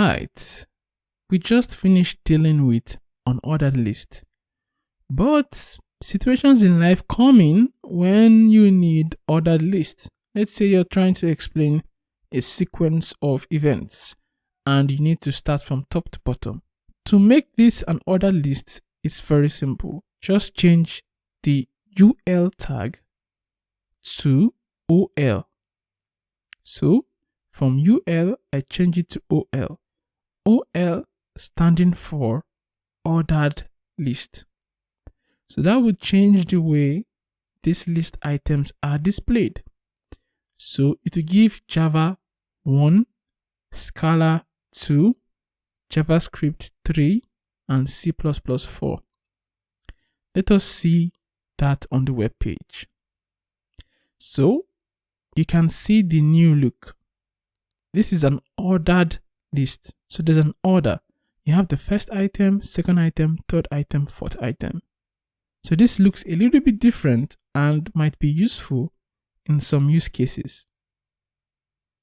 Alright, we just finished dealing with unordered list, but situations in life come in when you need ordered list. Let's say you're trying to explain a sequence of events and you need to start from top to bottom. To make this an ordered list, it's very simple. Just change the UL tag to OL. So from UL, I change it to OL. OL standing for ordered list. So that would change the way these list items are displayed. So it will give Java 1, Scala 2, JavaScript 3, and C++ 4. Let us see that on the web page. So you can see the new look. This is an ordered list. So there's an order. You have the first item, second item, third item, fourth item. So this looks a little bit different and might be useful in some use cases.